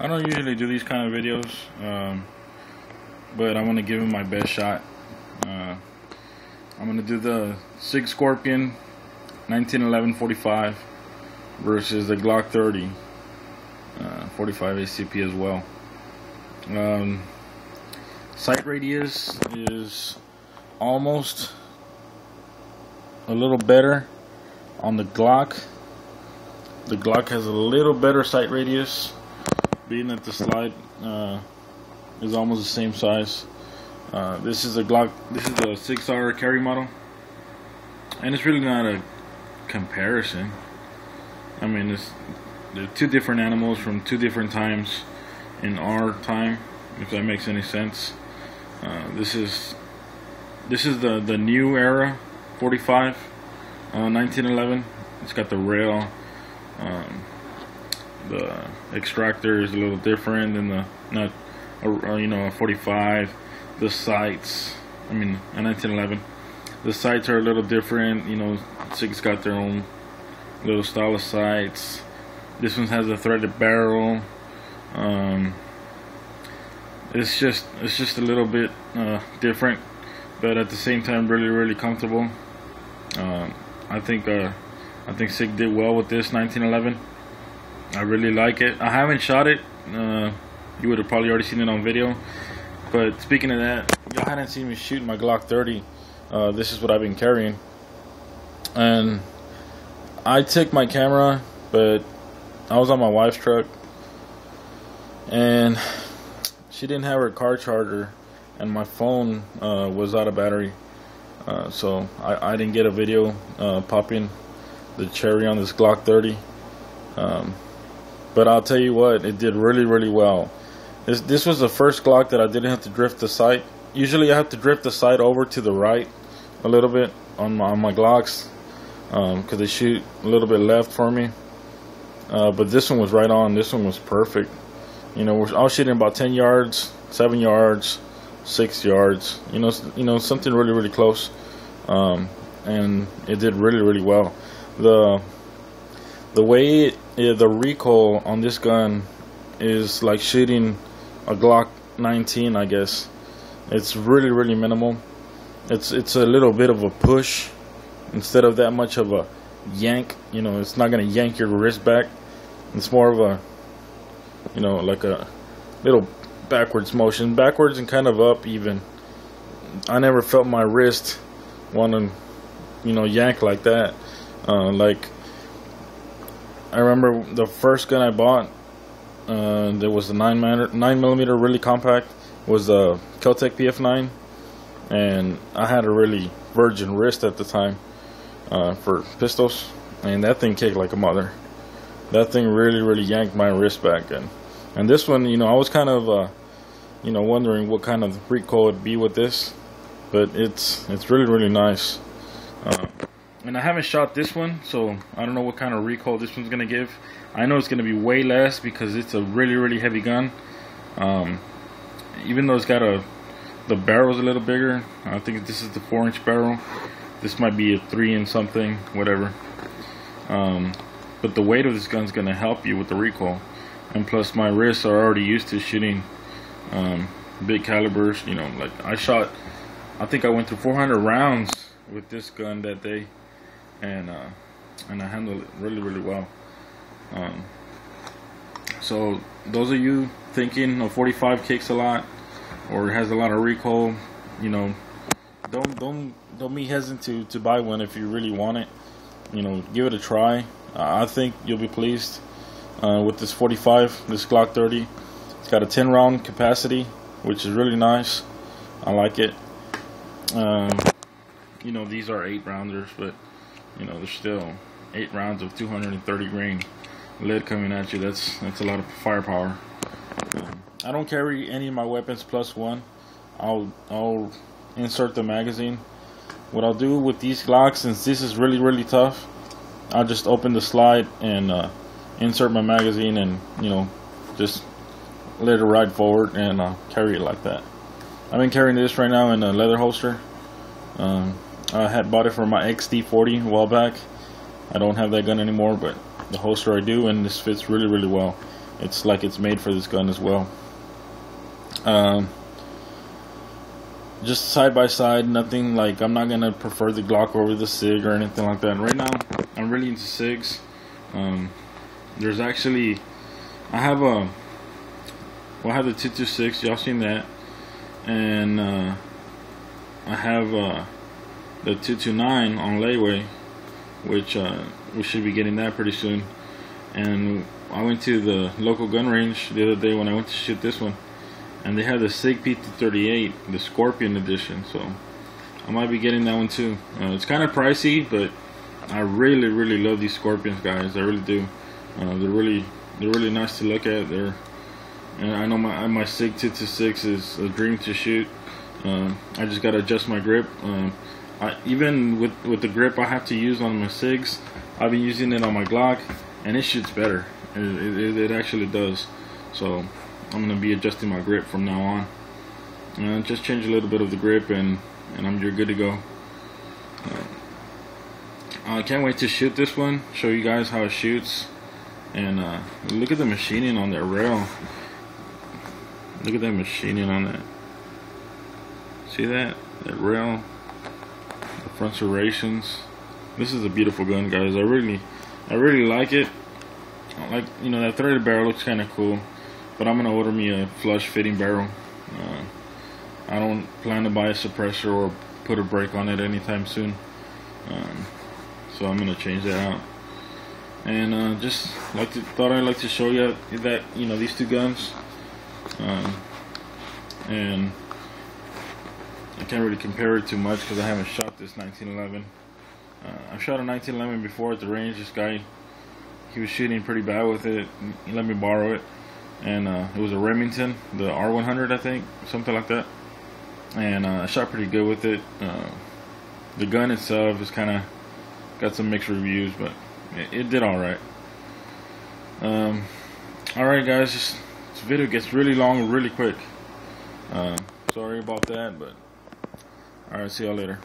I don't usually do these kind of videos, but I want to give it my best shot. I'm going to do the SIG Scorpion 1911 45 versus the Glock 30 45 ACP as well. Sight radius is almost a little better on the Glock. The Glock has a little better sight radius, being that the slide is almost the same size. This is a Glock. This is a 6R carry model, and it's really not a comparison. I mean, they're two different animals from two different times in our time, if that makes any sense. This is the new era 45, 1911. It's got the rail. The extractor is a little different than the a 45. The sights, I mean, a 1911. The sights are a little different. SIG's got their own little style of sights. This one has a threaded barrel. It's just a little bit different, but at the same time really comfortable. I think SIG did well with this 1911. I really like it. I haven't shot it. You would have probably already seen it on video. But speaking of that, y'all hadn't seen me shoot my Glock 30. This is what I've been carrying. And I took my camera, but I was on my wife's truck, and she didn't have her car charger, and my phone was out of battery. So I didn't get a video popping the cherry on this Glock 30. But I'll tell you what, it did really well. This was the first Glock that I didn't have to drift the sight. Usually I have to drift the sight over to the right a little bit on my Glocks, because they shoot a little bit left for me. But this one was right on. This one was perfect. I was shooting about 10 yards, 7 yards, 6 yards. Something really close. And it did really well. The way the recoil on this gun is like shooting a Glock 19, I guess. It's really minimal. It's a little bit of a push instead of that much of a yank. It's not gonna yank your wrist back. It's more of a like a little backwards motion, backwards and kind of up even. I never felt my wrist want to yank like that. Like, I remember the first gun I bought, there was a 9mm really compact, was a Kel-Tec PF9, and I had a really virgin wrist at the time for pistols, and that thing kicked like a mother. That thing really yanked my wrist back. And this one, I was kind of wondering what kind of recoil it'd be with this, but it's really nice. And I haven't shot this one, so I don't know what kind of recoil this one's gonna give. I know it's gonna be way less because it's a really heavy gun. Even though it's got the barrel's a little bigger. I think this is the 4-inch barrel. This might be a 3 and something, whatever. But the weight of this gun's gonna help you with the recoil, and plus my wrists are already used to shooting big calibers. Like I think I went through 400 rounds with this gun that day, and I handled it really well. So those of you thinking a 45 kicks a lot or has a lot of recoil, don't be hesitant to buy one if you really want it. Give it a try. I think you'll be pleased with this 45, this Glock 30. It's got a 10 round capacity, which is really nice. I like it. These are 8 rounders, but there's still 8 rounds of 230 grain lead coming at you. That's a lot of firepower. I don't carry any of my weapons +1. I'll insert the magazine. What I'll do with these Glocks, since this is really tough, I'll just open the slide and insert my magazine, and just let it ride forward, and carry it like that. I've been carrying this right now in a leather holster. I had bought it for my XD40 a while back. I don't have that gun anymore, but the holster I do, and this fits really well. it's like it's made for this gun as well. Just side by side, nothing like, I'm not gonna prefer the Glock over the SIG or anything like that. Right now, I'm really into SIGs. There's actually, I have the 226. Y'all seen that, and I have the 229 on layaway, which we should be getting that pretty soon. And I went to the local gun range the other day when I went to shoot this one, and they had the SIG P238, the Scorpion edition, so I might be getting that one too. It's kind of pricey, but I really love these Scorpions, guys. I really do. They're really nice to look at. And I know my SIG 226 is a dream to shoot. I just gotta adjust my grip. Even with the grip I have to use on my SIGs, I've been using it on my Glock, and it shoots better. It actually does. So I'm gonna be adjusting my grip from now on. Just change a little bit of the grip, and you're good to go. I can't wait to shoot this one, show you guys how it shoots. And look at the machining on that rail. Look at that machining on that. See that? That rail, the front serrations. This is a beautiful gun, guys. I really like it. I like, you know, that threaded barrel looks kind of cool, but I'm gonna order me a flush fitting barrel. I don't plan to buy a suppressor or put a brake on it anytime soon. So I'm gonna change that out. And just thought I'd like to show you that, you know, these two guns. And I can't really compare it too much because I haven't shot this 1911. I've shot a 1911 before at the range. This guy, he was shooting pretty bad with it. He let me borrow it, and it was a Remington, the R100, I think, something like that. And I shot pretty good with it. The gun itself is kind of got some mixed reviews, but it did all right. All right, guys, this video gets really long really quick. Sorry about that, but all right, see y'all later.